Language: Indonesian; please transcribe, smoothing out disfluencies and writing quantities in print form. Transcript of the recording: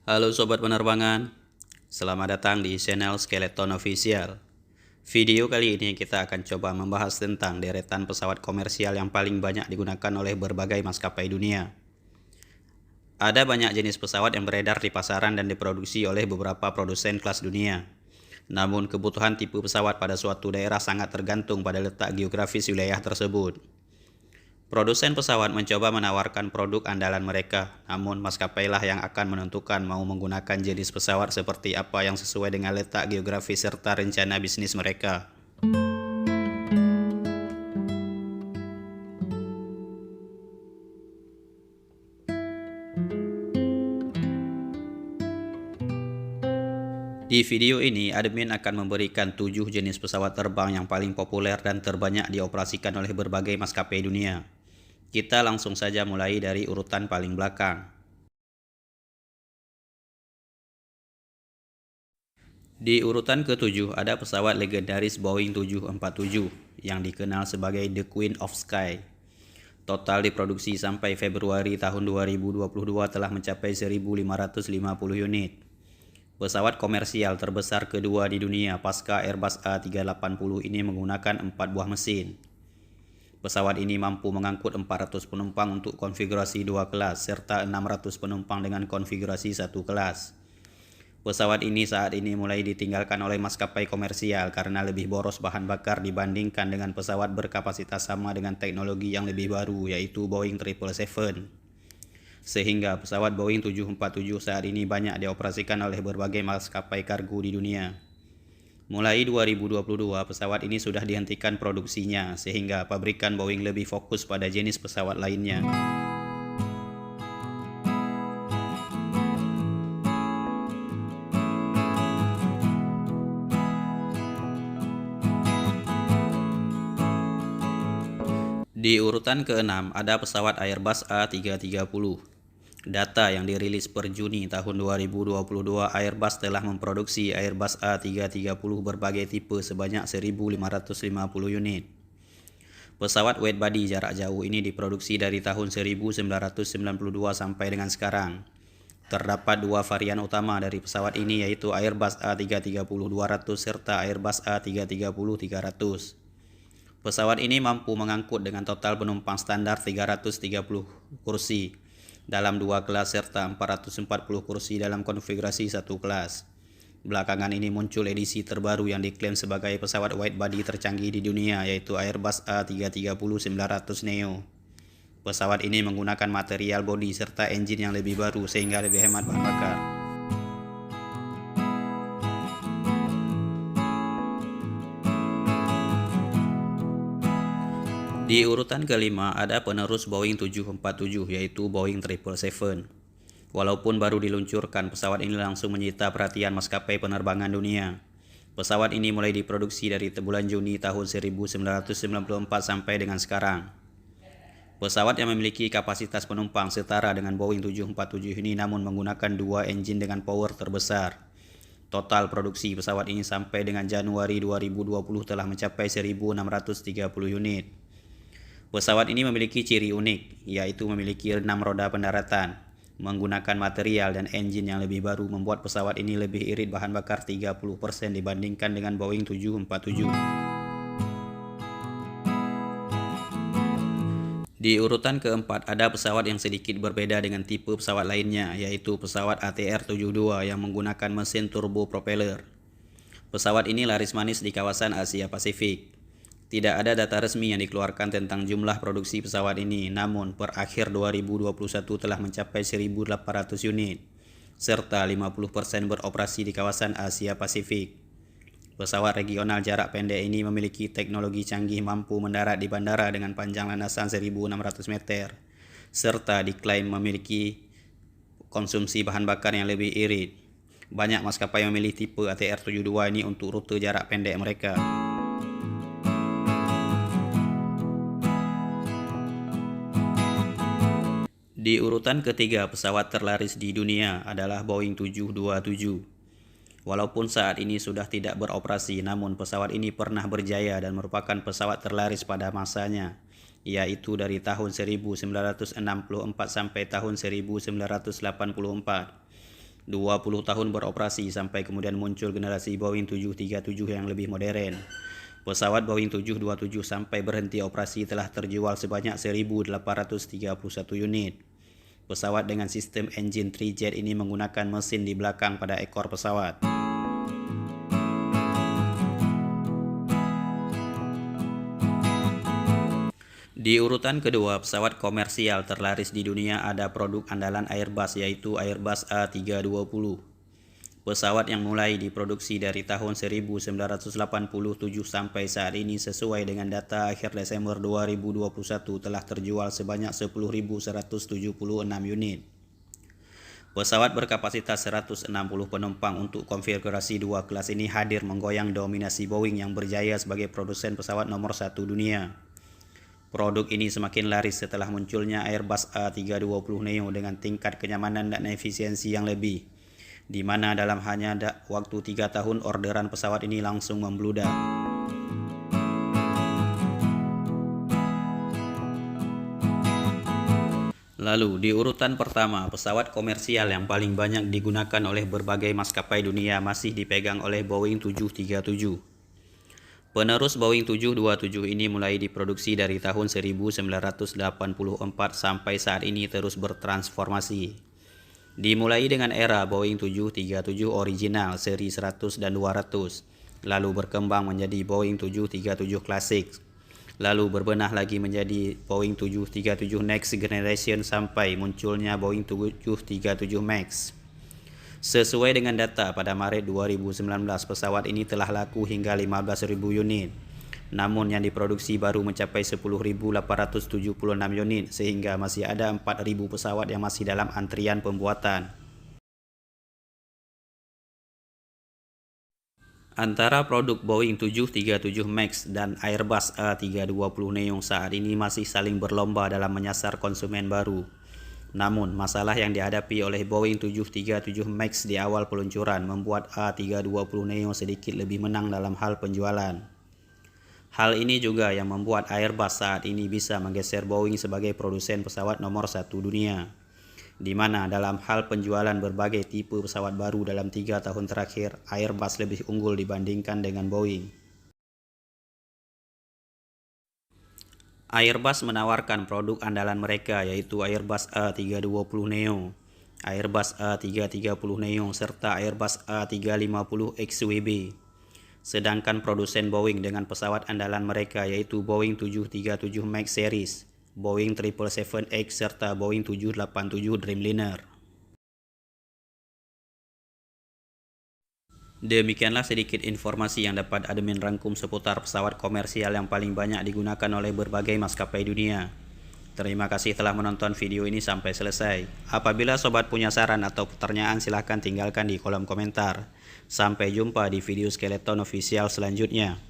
Halo Sobat Penerbangan, selamat datang di channel Skeleton Official. Video kali ini kita akan coba membahas tentang deretan pesawat komersial yang paling banyak digunakan oleh berbagai maskapai dunia. Ada banyak jenis pesawat yang beredar di pasaran dan diproduksi oleh beberapa produsen kelas dunia. Namun kebutuhan tipe pesawat pada suatu daerah sangat tergantung pada letak geografis wilayah tersebut. Produsen pesawat mencoba menawarkan produk andalan mereka, namun maskapailah yang akan menentukan mau menggunakan jenis pesawat seperti apa yang sesuai dengan letak geografis serta rencana bisnis mereka. Di video ini, admin akan memberikan 7 jenis pesawat terbang yang paling populer dan terbanyak dioperasikan oleh berbagai maskapai dunia. Kita langsung saja mulai dari urutan paling belakang. Di urutan ke-7 ada pesawat legendaris Boeing 747 yang dikenal sebagai The Queen of Sky. Total diproduksi sampai Februari tahun 2022 telah mencapai 1.550 unit. Pesawat komersial terbesar kedua di dunia pasca Airbus A380 ini menggunakan 4 buah mesin. Pesawat ini mampu mengangkut 400 penumpang untuk konfigurasi 2 kelas serta 600 penumpang dengan konfigurasi 1 kelas. Pesawat ini saat ini mulai ditinggalkan oleh maskapai komersial karena lebih boros bahan bakar dibandingkan dengan pesawat berkapasitas sama dengan teknologi yang lebih baru yaitu Boeing 777. Sehingga pesawat Boeing 747 saat ini banyak dioperasikan oleh berbagai maskapai kargo di dunia. Mulai 2022 pesawat ini sudah dihentikan produksinya sehingga pabrikan Boeing lebih fokus pada jenis pesawat lainnya. Di urutan ke-6 ada pesawat Airbus A330. Data yang dirilis per Juni tahun 2022, Airbus telah memproduksi Airbus A330 berbagai tipe sebanyak 1.550 unit. Pesawat widebody jarak jauh ini diproduksi dari tahun 1992 sampai dengan sekarang. Terdapat 2 varian utama dari pesawat ini yaitu Airbus A330-200 serta Airbus A330-300. Pesawat ini mampu mengangkut dengan total penumpang standar 330 kursi dalam 2 kelas serta 440 kursi dalam konfigurasi 1 kelas. Belakangan ini muncul edisi terbaru yang diklaim sebagai pesawat widebody tercanggih di dunia yaitu Airbus A330-900 Neo. Pesawat ini menggunakan material bodi serta engine yang lebih baru sehingga lebih hemat bahan bakar. Di urutan kelima ada penerus Boeing 747 yaitu Boeing 777. Walaupun baru diluncurkan, pesawat ini langsung menyita perhatian maskapai penerbangan dunia. Pesawat ini mulai diproduksi dari bulan Juni tahun 1994 sampai dengan sekarang. Pesawat yang memiliki kapasitas penumpang setara dengan Boeing 747 ini namun menggunakan 2 engine dengan power terbesar. Total produksi pesawat ini sampai dengan Januari 2020 telah mencapai 1.630 unit. Pesawat ini memiliki ciri unik, yaitu memiliki 6 roda pendaratan. Menggunakan material dan engine yang lebih baru membuat pesawat ini lebih irit bahan bakar 30% dibandingkan dengan Boeing 747. Di urutan keempat ada pesawat yang sedikit berbeda dengan tipe pesawat lainnya, yaitu pesawat ATR-72 yang menggunakan mesin turbo propeller. Pesawat ini laris manis di kawasan Asia Pasifik. Tidak ada data resmi yang dikeluarkan tentang jumlah produksi pesawat ini, namun per akhir 2021 telah mencapai 1.800 unit, serta 50% beroperasi di kawasan Asia Pasifik. Pesawat regional jarak pendek ini memiliki teknologi canggih mampu mendarat di bandara dengan panjang landasan 1.600 meter, serta diklaim memiliki konsumsi bahan bakar yang lebih irit. Banyak maskapai memilih tipe ATR-72 ini untuk rute jarak pendek mereka. Di urutan ketiga, pesawat terlaris di dunia adalah Boeing 727. Walaupun saat ini sudah tidak beroperasi, namun pesawat ini pernah berjaya dan merupakan pesawat terlaris pada masanya, yaitu dari tahun 1964 sampai tahun 1984. 20 tahun beroperasi sampai kemudian muncul generasi Boeing 737 yang lebih modern. Pesawat Boeing 727 sampai berhenti operasi telah terjual sebanyak 1.831 unit. Pesawat dengan sistem engine 3-jet ini menggunakan mesin di belakang pada ekor pesawat. Di urutan kedua, pesawat komersial terlaris di dunia ada produk andalan Airbus yaitu Airbus A320. Pesawat yang mulai diproduksi dari tahun 1987 sampai saat ini sesuai dengan data akhir Desember 2021 telah terjual sebanyak 10.176 unit. Pesawat berkapasitas 160 penumpang untuk konfigurasi 2 kelas ini hadir menggoyang dominasi Boeing yang berjaya sebagai produsen pesawat nomor 1 dunia. Produk ini semakin laris setelah munculnya Airbus A320neo dengan tingkat kenyamanan dan efisiensi yang lebih, di mana dalam hanya waktu 3 tahun orderan pesawat ini langsung membludak. Lalu di urutan pertama, pesawat komersial yang paling banyak digunakan oleh berbagai maskapai dunia masih dipegang oleh Boeing 737. Penerus Boeing 727 ini mulai diproduksi dari tahun 1984 sampai saat ini terus bertransformasi. Dimulai dengan era Boeing 737 original seri 100 dan 200, lalu berkembang menjadi Boeing 737 Classic, lalu berbenah lagi menjadi Boeing 737 Next Generation sampai munculnya Boeing 737 MAX. Sesuai dengan data pada Maret 2019, pesawat ini telah laku hingga 15.000 unit. Namun yang diproduksi baru mencapai 10.876 unit sehingga masih ada 4.000 pesawat yang masih dalam antrian pembuatan. Antara produk Boeing 737 MAX dan Airbus A320neo saat ini masih saling berlomba dalam menyasar konsumen baru. Namun, masalah yang dihadapi oleh Boeing 737 MAX di awal peluncuran membuat A320neo sedikit lebih menang dalam hal penjualan. Hal ini juga yang membuat Airbus saat ini bisa menggeser Boeing sebagai produsen pesawat nomor 1 dunia, di mana dalam hal penjualan berbagai tipe pesawat baru dalam 3 tahun terakhir, Airbus lebih unggul dibandingkan dengan Boeing. Airbus menawarkan produk andalan mereka yaitu Airbus A320neo, Airbus A330neo, serta Airbus A350 XWB. Sedangkan produsen Boeing dengan pesawat andalan mereka yaitu Boeing 737 MAX series, Boeing 777X, serta Boeing 787 Dreamliner. Demikianlah sedikit informasi yang dapat admin rangkum seputar pesawat komersial yang paling banyak digunakan oleh berbagai maskapai dunia. Terima kasih telah menonton video ini sampai selesai. Apabila sobat punya saran atau pertanyaan silahkan tinggalkan di kolom komentar. Sampai jumpa di video Skeleton Official selanjutnya.